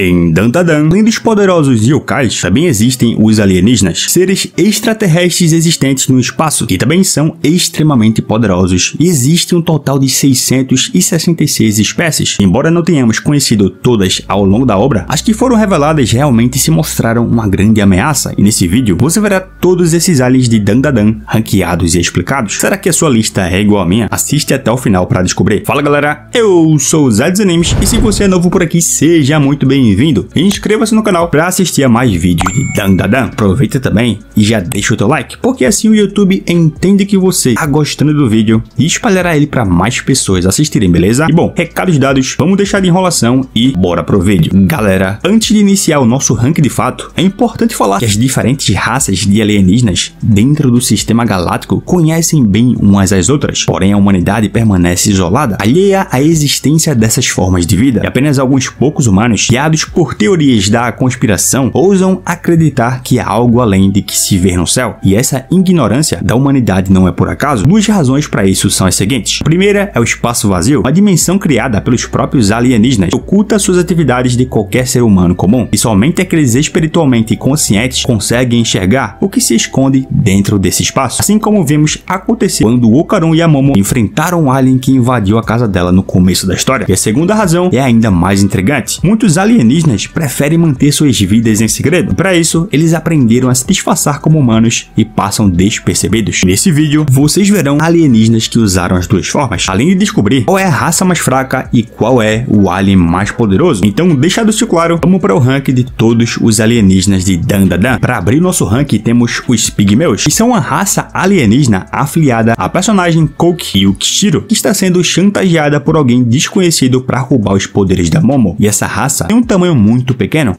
Em Dandadan, além dos poderosos yokais, também existem os alienígenas, seres extraterrestres existentes no espaço, que também são extremamente poderosos, e existe um total de 666 espécies. Embora não tenhamos conhecido todas ao longo da obra, as que foram reveladas realmente se mostraram uma grande ameaça, e nesse vídeo você verá todos esses aliens de Dandadan ranqueados e explicados. Será que a sua lista é igual à minha? Assiste até o final para descobrir. Fala galera, eu sou o Zé dos Animes, e se você é novo por aqui, seja muito bem-vindo. Inscreva-se no canal para assistir a mais vídeos de Dandadan. Aproveita também e já deixa o teu like, porque assim o YouTube entende que você está gostando do vídeo e espalhará ele para mais pessoas assistirem, beleza? E bom, recados dados, vamos deixar de enrolação e bora pro vídeo. Galera, antes de iniciar o nosso ranking de fato, é importante falar que as diferentes raças de alienígenas dentro do sistema galáctico conhecem bem umas às outras, porém a humanidade permanece isolada, alheia à existência dessas formas de vida, e apenas alguns poucos humanos, guiados por teorias da conspiração, ousam acreditar que há algo além de que se vê no céu, e essa ignorância da humanidade não é por acaso. Duas razões para isso são as seguintes. A primeira é o espaço vazio, uma dimensão criada pelos próprios alienígenas, que oculta suas atividades de qualquer ser humano comum, e somente aqueles espiritualmente conscientes conseguem enxergar o que se esconde dentro desse espaço, assim como vimos acontecer quando Okarun e a Momo enfrentaram um alien que invadiu a casa dela no começo da história. E a segunda razão é ainda mais intrigante. Muitos alienígenas preferem manter suas vidas em segredo. Para isso, eles aprenderam a se disfarçar como humanos e passam despercebidos. Nesse vídeo, vocês verão alienígenas que usaram as duas formas, além de descobrir qual é a raça mais fraca e qual é o alien mais poderoso. Então, deixado isso claro, vamos para o ranking de todos os alienígenas de Dandadan. Para abrir nosso ranking, temos os Pigmeus, que são uma raça alienígena afiliada à personagem Kouki Yukishiro, que está sendo chantageada por alguém desconhecido para roubar os poderes da Momo. E essa raça tem um tamanho muito pequeno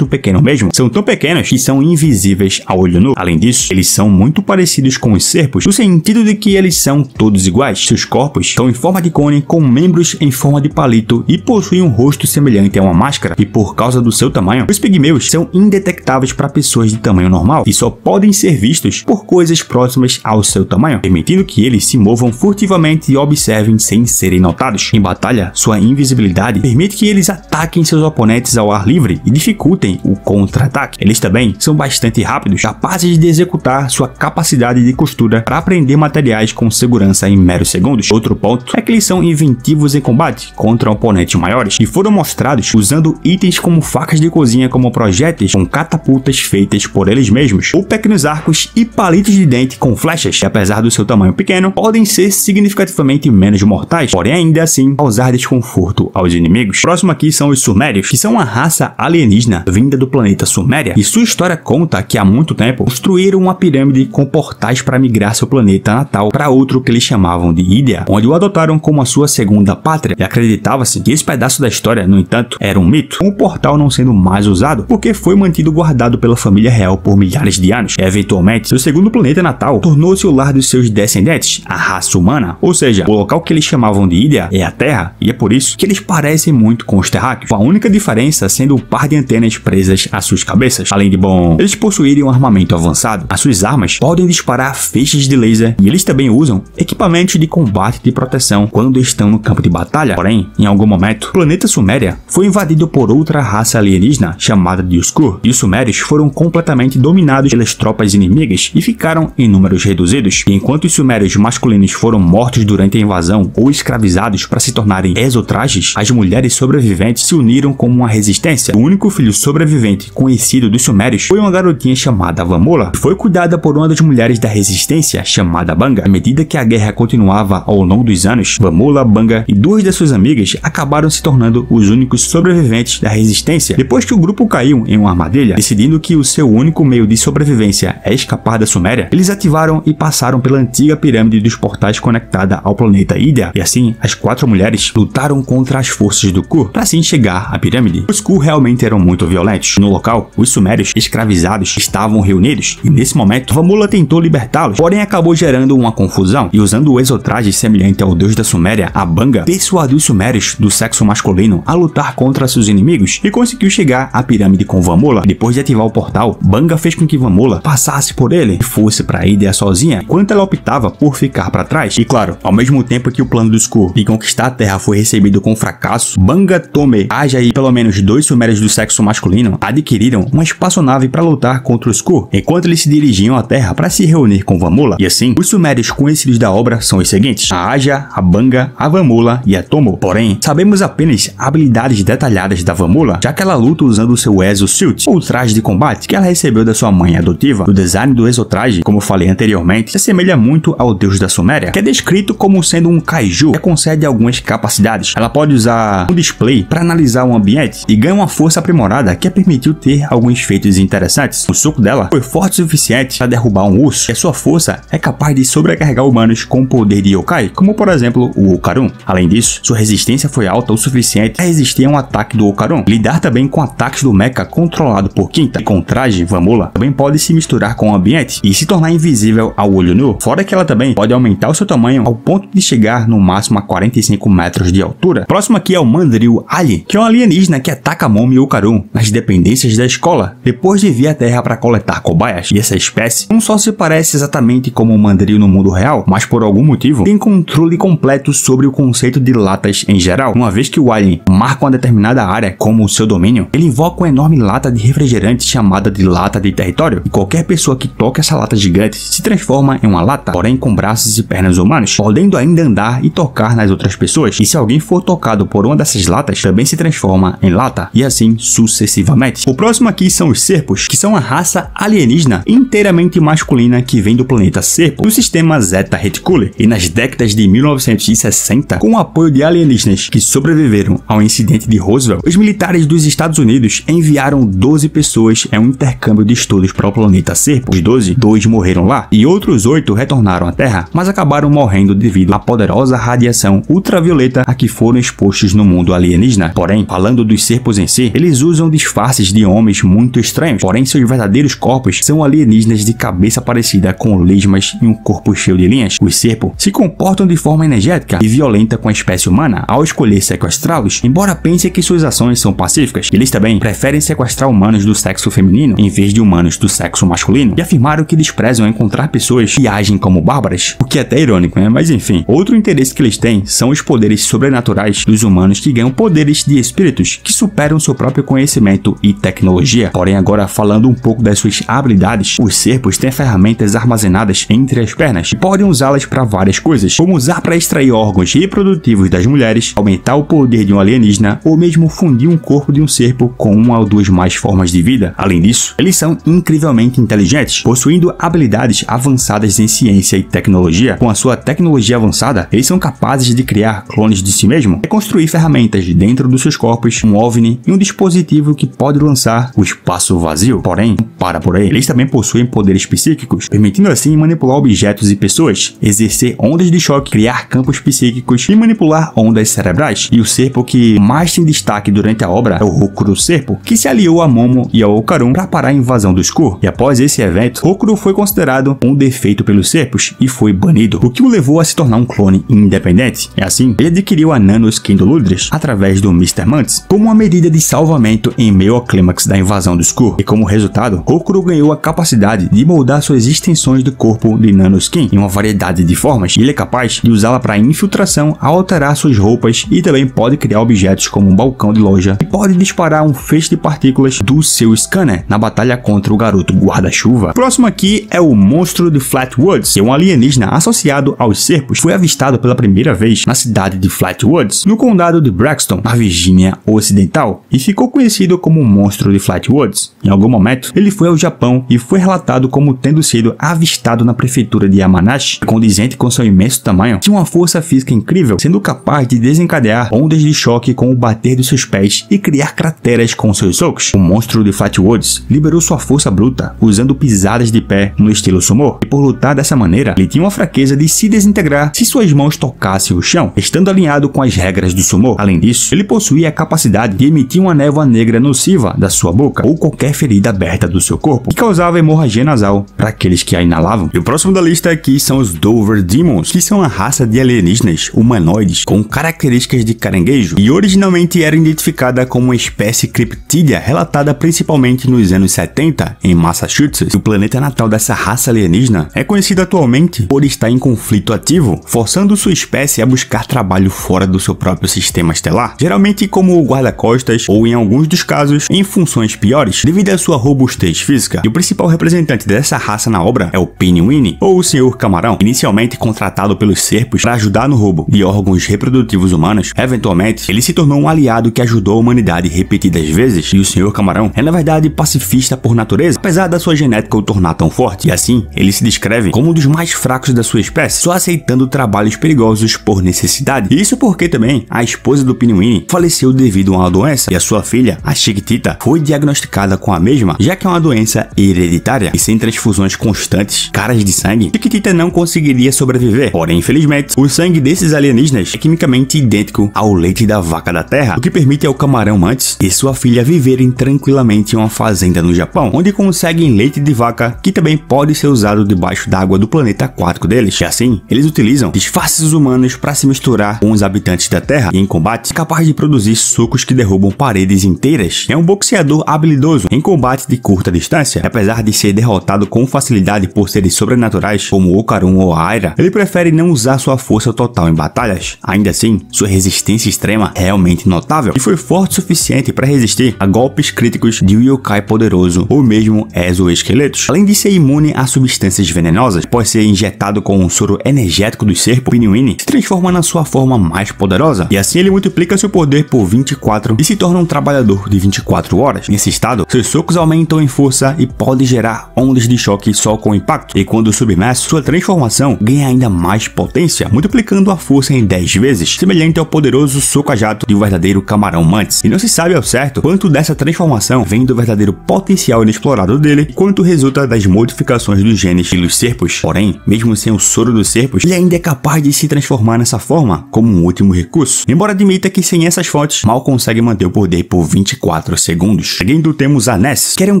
mesmo. São tão pequenos que são invisíveis a olho nu. Além disso, eles são muito parecidos com os serpos, no sentido de que eles são todos iguais. Seus corpos estão em forma de cone, com membros em forma de palito e possuem um rosto semelhante a uma máscara. E por causa do seu tamanho, os pigmeus são indetectáveis para pessoas de tamanho normal e só podem ser vistos por coisas próximas ao seu tamanho, permitindo que eles se movam furtivamente e observem sem serem notados. Em batalha, sua invisibilidade permite que eles ataquem seus oponentes ao ar livre e dificultem o contra-ataque. Eles também são bastante rápidos, capazes de executar sua capacidade de costura para aprender materiais com segurança em meros segundos. Outro ponto é que eles são inventivos em combate contra oponentes maiores e foram mostrados usando itens como facas de cozinha como projéteis com catapultas feitas por eles mesmos, ou pequenos arcos e palitos de dente com flechas, que apesar do seu tamanho pequeno, podem ser significativamente menos mortais, porém ainda assim causar desconforto aos inimigos. Próximo aqui são os Sumérios, que são uma raça alienígena vinda do planeta Suméria, e sua história conta que há muito tempo construíram uma pirâmide com portais para migrar seu planeta natal para outro que eles chamavam de Ídia, onde o adotaram como a sua segunda pátria, e acreditava-se que esse pedaço da história, no entanto, era um mito, com o portal não sendo mais usado porque foi mantido guardado pela família real por milhares de anos. E, eventualmente, seu segundo planeta natal tornou-se o lar dos seus descendentes, a raça humana, ou seja, o local que eles chamavam de Ídia é a Terra, e é por isso que eles parecem muito com os terráqueos, com a única diferença sendo o par de antenas presas às suas cabeças. Além de, bom, eles possuírem um armamento avançado, as suas armas podem disparar feixes de laser e eles também usam equipamentos de combate e de proteção quando estão no campo de batalha. Porém, em algum momento, o planeta Suméria foi invadido por outra raça alienígena chamada de Uskur, e os Sumérios foram completamente dominados pelas tropas inimigas e ficaram em números reduzidos. E enquanto os Sumérios masculinos foram mortos durante a invasão ou escravizados para se tornarem exotrajes, as mulheres sobreviventes se uniram como uma resistência. O único filho sobrevivente conhecido dos Sumérios foi uma garotinha chamada Vamola, que foi cuidada por uma das mulheres da resistência chamada Banga. À medida que a guerra continuava ao longo dos anos, Vamola, Banga e duas das suas amigas acabaram se tornando os únicos sobreviventes da resistência depois que o grupo caiu em uma armadilha. Decidindo que o seu único meio de sobrevivência é escapar da Suméria, eles ativaram e passaram pela antiga pirâmide dos portais conectada ao planeta Ídia, e assim as quatro mulheres lutaram contra as forças do Kur para assim chegar à pirâmide. Os Kur realmente eram muito violentos. No local, os Sumérios escravizados estavam reunidos e nesse momento Vamola tentou libertá-los, porém acabou gerando uma confusão e usando o exotraje semelhante ao deus da Suméria, a Banga persuadiu os Sumérios do sexo masculino a lutar contra seus inimigos e conseguiu chegar à pirâmide com Vamola. Depois de ativar o portal, Banga fez com que Vamola passasse por ele e fosse para a ilha sozinha, enquanto ela optava por ficar para trás. E claro, ao mesmo tempo que o plano do Skur de conquistar a Terra foi recebido com fracasso, Banga Tome, Aja e pelo menos 2 sumérios do sexo masculino adquiriram uma espaçonave para lutar contra o Skur, enquanto eles se dirigiam à Terra para se reunir com Vamula. E assim, os sumérios conhecidos da obra são os seguintes: a Aja, a Banga, a Vamula e a Tomo. Porém, sabemos apenas habilidades detalhadas da Vamula, já que ela luta usando o seu exosuit, ou traje de combate, que ela recebeu da sua mãe adotiva. O design do exotraje, como eu falei anteriormente, se assemelha muito ao deus da Suméria, que é descrito como sendo um kaiju que concede algumas capacidades. Ela pode usar um display para analisar o ambiente e ganha uma força aprimorada que a permitiu ter alguns feitos interessantes. O soco dela foi forte o suficiente para derrubar um urso, e a sua força é capaz de sobrecarregar humanos com o poder de yokai, como por exemplo o Okarun. Além disso, sua resistência foi alta o suficiente para resistir a um ataque do Okarun. Lidar também com ataques do mecha controlado por Quinta, e com traje, Vamula também pode se misturar com o ambiente e se tornar invisível ao olho nu, fora que ela também pode aumentar o seu tamanho ao ponto de chegar no máximo a 45 metros de altura. Próximo aqui é o Mandrill Ali, que é um alienígena que ataca Momo e Okarun nas dependências da escola, depois de vir à Terra para coletar cobaias. E essa espécie não só se parece exatamente como o Mandrill no mundo real, mas por algum motivo tem controle completo sobre o conceito de latas em geral. Uma vez que o alien marca uma determinada área como o seu domínio, ele invoca uma enorme lata de refrigerante chamada de lata de território, e qualquer pessoa que toque essa lata gigante se transforma em uma lata, porém com braços e pernas humanos, podendo ainda andar e tocar nas outras pessoas. E se alguém for tocado por uma dessas latas, também se transforma em lata, e assim sucessivamente. O próximo aqui são os Serpos, que são uma raça alienígena inteiramente masculina que vem do planeta Serpo, do sistema Zeta Reticuli. E nas décadas de 1960, com o apoio de alienígenas que sobreviveram ao incidente de Roswell, os militares dos Estados Unidos enviaram 12 pessoas em um intercâmbio de estudos para o planeta Serpo. Dos 12, 2 morreram lá e outros 8 retornaram à Terra, mas acabaram morrendo devido à poderosa radiação ultravioleta a que foram expostos no mundo alienígena. Porém, falando dos Serpos em si, eles usam disfarces de homens muito estranhos, porém seus verdadeiros corpos são alienígenas de cabeça parecida com lesmas e um corpo cheio de linhas. Os Serpos se comportam de forma energética e violenta com a espécie humana ao escolher sequestrá-los, embora pense que suas ações são pacíficas. Eles também preferem sequestrar humanos do sexo feminino em vez de humanos do sexo masculino, e afirmaram que desprezam encontrar pessoas que agem como bárbaras, o que é até irônico, né? Mas enfim, outro interesse que eles têm são os poderes sobrenaturais dos humanos, que ganham poderes de espíritos que superam seu próprio conhecimento e tecnologia. Porém, agora falando um pouco das suas habilidades, os Serpos têm ferramentas armazenadas entre as pernas e podem usá-las para várias coisas, como usar para extrair órgãos reprodutivos das mulheres, aumentar o poder de um alienígena ou mesmo fundir um corpo de um Serpo com uma ou duas mais formas de vida. Além disso, eles são incrivelmente inteligentes, possuindo habilidades avançadas em ciência e tecnologia. Com a sua tecnologia avançada, eles são capazes de criar clones de si mesmo e construir ferramentas dentro dos seus corpos, um OVNI e um dispositivo que pode lançar o espaço vazio. Porém, para por aí, eles também possuem poderes psíquicos, permitindo assim manipular objetos e pessoas, exercer ondas de choque, criar campos psíquicos e manipular ondas cerebrais. E o Serpo que mais tem destaque durante a obra é o Hokuro Serpo, que se aliou a Momo e ao Okarun para parar a invasão do Skur. E após esse evento, Hokuro foi considerado um defeito pelos Serpos e foi banido, o que o levou a se tornar um clone independente. E assim, ele adquiriu a nanoskin do Ludres através do Mr. Mantis, como uma medida de salvamento em meio ao clímax da invasão do Skur. E como resultado, Hokuro ganhou a capacidade de moldar suas extensões do corpo de nanoskin em uma variedade de formas, e ele é capaz de usá-la para infiltração, alterar suas roupas e também pode criar objetos como um balcão de loja e pode disparar um feixe de partículas do seu scanner na batalha contra o garoto guarda-chuva. Próximo aqui é o monstro de Flatwoods, que é um alienígena associado aos Serpos. Foi avistado pela primeira vez na cidade de Flatwoods, no condado de Braxton, na Virgínia Ocidental, e ficou conhecido como o monstro de Flatwoods. Em algum momento, ele foi ao Japão e foi relatado como tendo sido avistado na prefeitura de Yamanashi. Condizente com seu imenso tamanho, tinha uma força física incrível, sendo capaz de desencadear ondas de choque com o bater dos seus pés e criar crateras com seus socos. O monstro de Flatwoods liberou sua força bruta usando pisadas de pé no estilo sumo, e por lutar dessa maneira, ele tinha uma fraqueza de se desintegrar se suas mãos tocassem o chão, estando alinhado com as regras do sumo. Além disso, ele possuía a capacidade de emitir uma névoa negra nociva da sua boca ou qualquer ferida aberta do seu corpo, que causava hemorragia nasal para aqueles que a inalavam. E o próximo da lista aqui são os Dover Demons, que são uma raça de alienígenas humanoides com características de caranguejo e originalmente era identificada como uma espécie criptídea relatada principalmente nos anos 70 em Massachusetts. Massachusetts, o planeta natal dessa raça alienígena, é conhecido atualmente por estar em conflito ativo, forçando sua espécie a buscar trabalho fora do seu próprio sistema estelar, geralmente como guarda-costas ou, em alguns dos casos, em funções piores, devido à sua robustez física. E o principal representante dessa raça na obra é o Pinguim, ou o Senhor Camarão, inicialmente contratado pelos Serpos para ajudar no roubo de órgãos reprodutivos humanos. Eventualmente, ele se tornou um aliado que ajudou a humanidade repetidas vezes, e o Senhor Camarão é na verdade pacifista por natureza, apesar da sua genética o tornar tão forte, e assim, ele se descreve como um dos mais fracos da sua espécie, só aceitando trabalhos perigosos por necessidade. E isso porque também a esposa do Pinguim faleceu devido a uma doença, e a sua filha, a Chiquitita, foi diagnosticada com a mesma, já que é uma doença hereditária, e sem transfusões constantes, caras de sangue, Chiquitita não conseguiria sobreviver. Porém, infelizmente, o sangue desses alienígenas é quimicamente idêntico ao leite da vaca da Terra, o que permite ao Camarão Mantis e sua filha viverem tranquilamente em uma fazenda no Japão, onde conseguem leite de vaca que também pode ser usado debaixo d'água do planeta aquático deles. E assim, eles utilizam disfarces humanos para se misturar com os habitantes da Terra, e em combate é capaz de produzir socos que derrubam paredes inteiras. É um boxeador habilidoso em combate de curta distância. Apesar de ser derrotado com facilidade por seres sobrenaturais como o Okarun ou a Aira, ele prefere não usar sua força total em batalhas. Ainda assim, sua resistência extrema é realmente notável e foi forte o suficiente para resistir a golpes críticos de um yokai poderoso ou mesmo exoesqueletos. Além de ser imune a substâncias venenosas, pode ser injetado com um soro energético do Serpo, Pinguim se transforma na sua forma mais poderosa, e assim ele multiplica seu poder por 24 e se torna um trabalhador de 24 horas. Nesse estado, seus socos aumentam em força e pode gerar ondas de choque só com impacto, e quando submerso, sua transformação ganha ainda mais potência, multiplicando a força em 10 vezes, semelhante ao poderoso soco a jato de um verdadeiro Camarão Mantis. E não se sabe ao certo quanto dessa transformação vem do verdadeiro potencial inexplorado dele, quanto resulta das modificações dos genes pelos Serpos. Porém, mesmo sem o soro dos Serpos, ele ainda é capaz de se transformar nessa forma como um último recurso, embora admita que sem essas fontes mal consegue manter o poder por 24 segundos. Seguindo, temos a Ness, que era um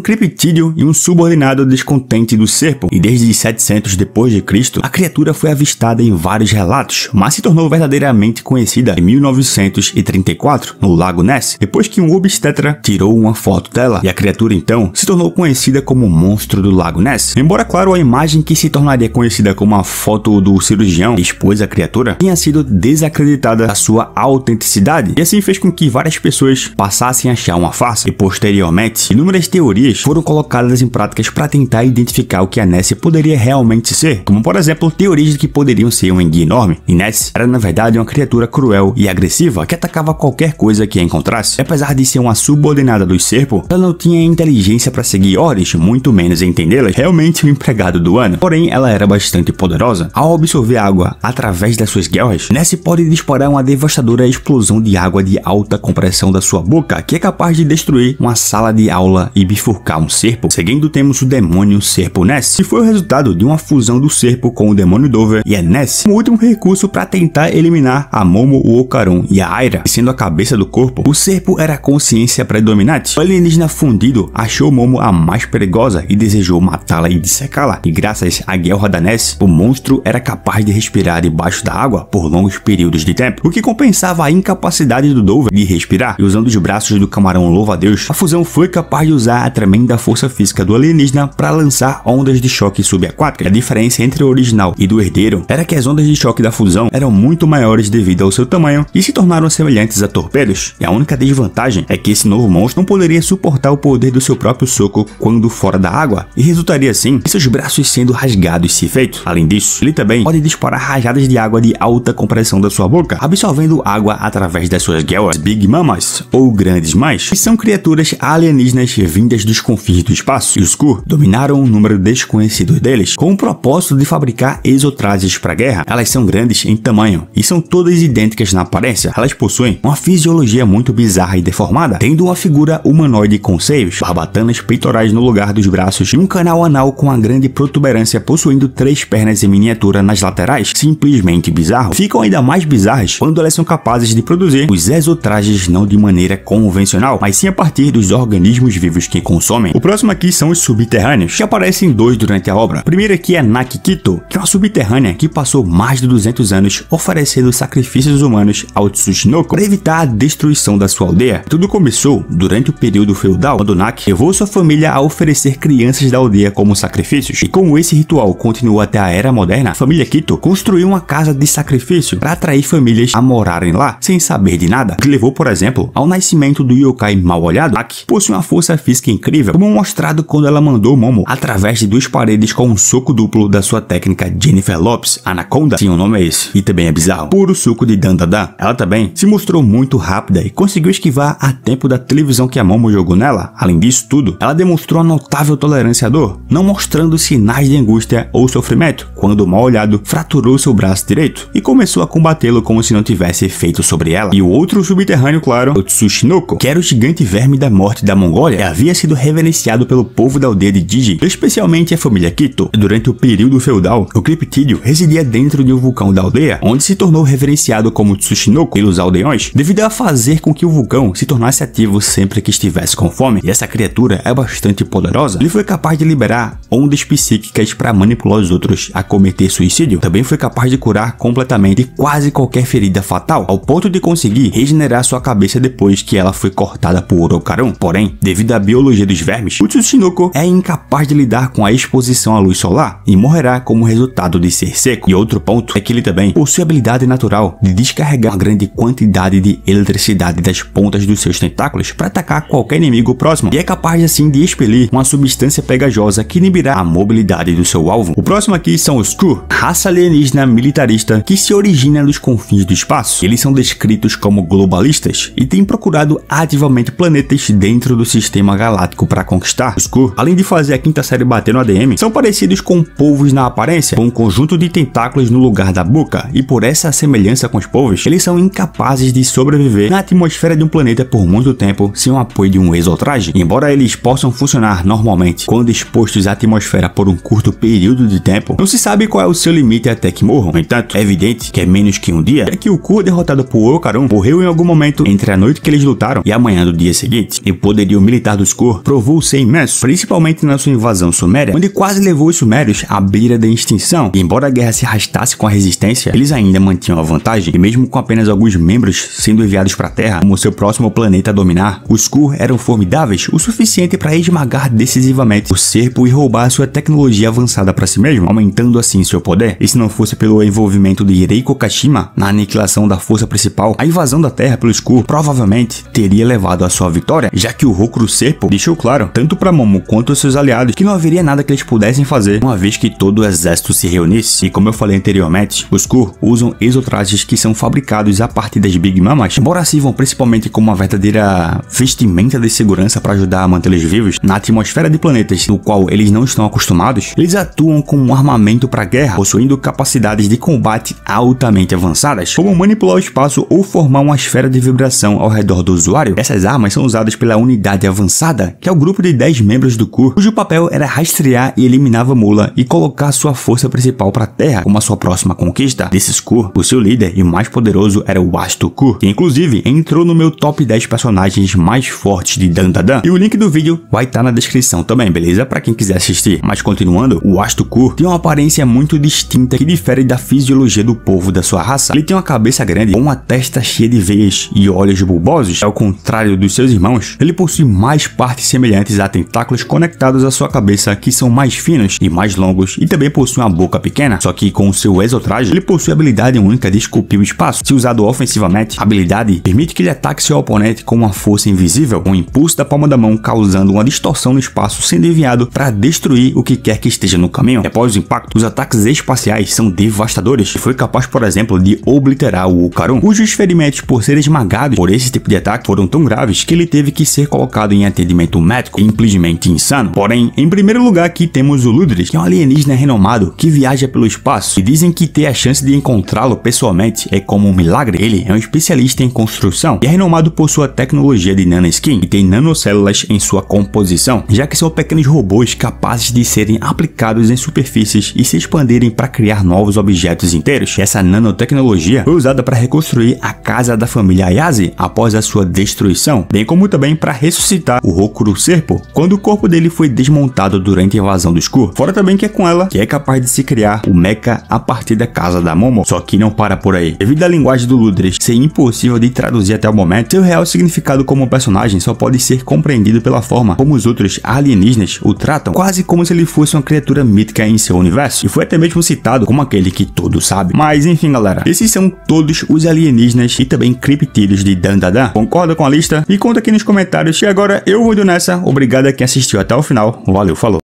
criptídeo e um subordinado descontente do Serpo, e desde 700 depois de Cristo, a criatura foi avistada em vários relatos, mas se tornou verdadeiramente conhecida em 1934, no Lago Ness, depois que um obstetra tirou uma foto dela, e a criatura então se tornou conhecida como o monstro do Lago Ness. Embora, claro, a imagem que se tornaria conhecida como a foto do cirurgião que expôs a criatura tenha sido desacreditada a sua autenticidade, e assim fez com que várias pessoas passassem a achar uma farsa, e posteriormente, inúmeras teorias foram colocadas em práticas para tentar identificar o que a Ness poderia realmente ser, como por exemplo, teorias de que poderiam ser um enguia enorme, e Ness era na verdade uma criatura cruel e agressiva que atacava qualquer coisa que encontrasse. E apesar de ser uma subordinada dos Serpo, ela não tinha inteligência para seguir ordens, muito menos entendê-las, realmente um empregado do ano. Porém, ela era bastante poderosa. Ao absorver água através das suas guerras, Ness pode disparar uma devastadora explosão de água de alta compressão da sua boca, que é capaz de destruir uma sala de aula e bifurcar um Serpo. Seguindo, temos o demônio Serpo Ness, que foi o resultado de uma fusão do Serpo com o demônio Dover e a Ness, como último recurso para tentar eliminar a Momo, o Okarun e a Aira. E sendo a cabeça do corpo, o Serpo era a consciência predominante. O alienígena fundido achou Momo a mais perigosa e desejou matá-la e dissecá-la, e graças à guerra da Ness, o monstro era capaz de respirar debaixo da água por longos períodos de tempo, o que compensava a incapacidade do Dover de respirar. E usando os braços do Camarão louva-a-Deus, a fusão foi capaz de usar a tremenda força física do alienígena para lançar ondas de choque subaquáticas. A diferença entre o original e do herdeiro era que as ondas de choque da fusão eram muito maiores devido ao seu tamanho e se tornaram semelhantes a torpedos, e a única desvantagem é que esse novo monstro não poderia suportar o poder do seu próprio soco quando fora da água, e resultaria assim em seus braços sendo rasgados se feito. Além disso, ele também pode disparar rajadas de água de alta compressão da sua boca, absorvendo água através das suas guelras Big Mamas, ou Grandes Mães, que são criaturas alienígenas vindas dos confins do espaço, e os Skur dominaram um número desconhecido deles, com o propósito de fabricar exotrajes para guerra. Elas são grandes em tamanho e são todas idênticas na aparência. Elas possuem uma fisiologia muito bizarra e deformada, tendo uma figura humanoide com seios, barbatanas peitorais no lugar dos braços e um canal anal com uma grande protuberância possuindo 3 pernas em miniatura nas laterais. Simplesmente bizarro. Ficam ainda mais bizarras quando elas são capazes de produzir os exotrajes não de maneira convencional, mas sim a partir dos organismos vivos que consomem. O próximo aqui são os subterrâneos, que aparecem 2 durante a obra. O primeiro aqui é Nakikito, que é uma subterrânea que passou mais de 200 anos oferecendo sacrifícios humanos ao Tsushinoko para evitar a destruição da sua aldeia. Tudo começou durante o período feudal, quando Nak levou sua família a oferecer oferecer crianças da aldeia como sacrifícios. E como esse ritual continuou até a Era Moderna, a família Kito construiu uma casa de sacrifício para atrair famílias a morarem lá sem saber de nada, o que levou, por exemplo, ao nascimento do yokai mal-olhado. Aki possui uma força física incrível, como mostrado quando ela mandou Momo através de 2 paredes com um soco duplo da sua técnica Jennifer Lopes Anaconda. Sim, o nome é esse, e também é bizarro. Puro suco de Dandadan. Ela também se mostrou muito rápida e conseguiu esquivar a tempo da televisão que a Momo jogou nela. Além disso tudo, ela demonstrou uma notável tolerância à dor, não mostrando sinais de angústia ou sofrimento, quando o mal-olhado fraturou seu braço direito e começou a combatê-lo como se não tivesse efeito sobre ela. E o outro subterrâneo, claro, o Tsushinoko, que era o gigante verme da morte da Mongólia, e havia sido reverenciado pelo povo da aldeia de Jiji, especialmente a família Kito. Durante o período feudal, o criptídeo residia dentro de um vulcão da aldeia, onde se tornou reverenciado como Tsushinoko pelos aldeões, devido a fazer com que o vulcão se tornasse ativo sempre que estivesse com fome. E essa criatura é bastante poderosa. Ele foi capaz de liberar ondas psíquicas para manipular os outros a cometer suicídio. Também foi capaz de curar completamente quase qualquer ferida fatal, ao ponto de conseguir regenerar sua cabeça depois que ela foi cortada por Orokarun. Porém, devido à biologia dos vermes, o Tsushinoko é incapaz de lidar com a exposição à luz solar e morrerá como resultado de ser seco. E outro ponto é que ele também possui a habilidade natural de descarregar uma grande quantidade de eletricidade das pontas dos seus tentáculos para atacar qualquer inimigo próximo, e é capaz assim de expelir uma substância pegajosa que inibirá a mobilidade do seu alvo. O próximo aqui são os Skur, raça alienígena militarista que se origina nos confins do espaço. Eles são descritos como globalistas e têm procurado ativamente planetas dentro do sistema galáctico para conquistar. Os Skur, além de fazer a quinta série bater no ADM, são parecidos com povos na aparência, com um conjunto de tentáculos no lugar da boca, e por essa semelhança com os povos, eles são incapazes de sobreviver na atmosfera de um planeta por muito tempo sem o apoio de um exotraje. Embora eles possam funcionar normalmente quando expostos à atmosfera por um curto período de tempo, não se sabe qual é o seu limite até que morram. No entanto, é evidente que é menos que um dia, já que o Ku, derrotado por Orokarun, morreu em algum momento entre a noite que eles lutaram e a manhã do dia seguinte. E o poderio militar dos Skur provou ser imenso, principalmente na sua invasão suméria, onde quase levou os sumérios à beira da extinção. E embora a guerra se arrastasse com a resistência, eles ainda mantinham a vantagem, e mesmo com apenas alguns membros sendo enviados para a Terra como seu próximo planeta a dominar, os Skur eram formidáveis o suficiente para esmagar decisivamente o Serpo e roubar sua tecnologia avançada para si mesmo, aumentando assim seu poder. E se não fosse pelo envolvimento de Reiko Kashima na aniquilação da força principal, a invasão da Terra pelos Skur provavelmente teria levado à sua vitória, já que o Hokuro Serpo deixou claro, tanto para Momo quanto aos seus aliados, que não haveria nada que eles pudessem fazer uma vez que todo o exército se reunisse. E como eu falei anteriormente, os Skur usam exotrajes que são fabricados a partir das Big Mamas, embora sirvam principalmente como uma verdadeira vestimenta de segurança para ajudar a mantê-los vivos na atmosfera de planetas no qual eles não estão acostumados. Eles atuam como um armamento para guerra, possuindo capacidades de combate altamente avançadas, como manipular o espaço ou formar uma esfera de vibração ao redor do usuário. Essas armas são usadas pela unidade avançada, que é o grupo de 10 membros do Ku, cujo papel era rastrear e eliminar Vamula e colocar sua força principal para a Terra como a sua próxima conquista. Desses Ku, o seu líder e o mais poderoso era o Ashtu Ku, que inclusive entrou no meu top 10 personagens mais fortes de Dandadan, e o link do vídeo vai estar na descrição também, beleza? Para quem quiser assistir. Mas continuando, o Ashtu Ku tem uma aparência muito distinta que difere da fisiologia do povo da sua raça. Ele tem uma cabeça grande, com uma testa cheia de veias e olhos bulbosos. Ao contrário dos seus irmãos, ele possui mais partes semelhantes a tentáculos conectados à sua cabeça, que são mais finos e mais longos, e também possui uma boca pequena. Só que com o seu exotraje, ele possui a habilidade única de esculpir o espaço. Se usado ofensivamente, a habilidade permite que ele ataque seu oponente com uma força invisível, um impulso da palma da mão causando uma distorção no espaço, sendo enviado para destruir o que quer que esteja no caminho. E após o impacto, os ataques espaciais são devastadores e foi capaz, por exemplo, de obliterar o Orokarun, cujos ferimentos por serem esmagados por esse tipo de ataque foram tão graves que ele teve que ser colocado em atendimento médico, simplesmente insano. Porém, em primeiro lugar aqui temos o Ludris, que é um alienígena renomado que viaja pelo espaço, e dizem que ter a chance de encontrá-lo pessoalmente é como um milagre. Ele é um especialista em construção e é renomado por sua tecnologia de nanoskin e tem nanocélulas em sua composição, já que são pequenos robôs capazes de serem aplicados em superfícies e se expandirem para criar novos objetos inteiros. Essa nanotecnologia foi usada para reconstruir a casa da família Ayase após a sua destruição, bem como também para ressuscitar o Hokuro Serpo quando o corpo dele foi desmontado durante a invasão do Skur. Fora também que é com ela que é capaz de se criar o mecha a partir da casa da Momo. Só que não para por aí. Devido à linguagem do Ludris ser impossível de traduzir até o momento, seu real significado como personagem só pode ser compreendido pela forma como os outros alienígenas o tratam quase como se ele fosse uma criatura mítica em seu universo, e foi até mesmo citado como aquele que todos sabem. Mas enfim, galera, esses são todos os alienígenas e também criptídeos de Dan Da Dan. Concorda com a lista? Me conta aqui nos comentários. E agora eu vou indo nessa. Obrigado a quem assistiu até o final. Valeu, falou!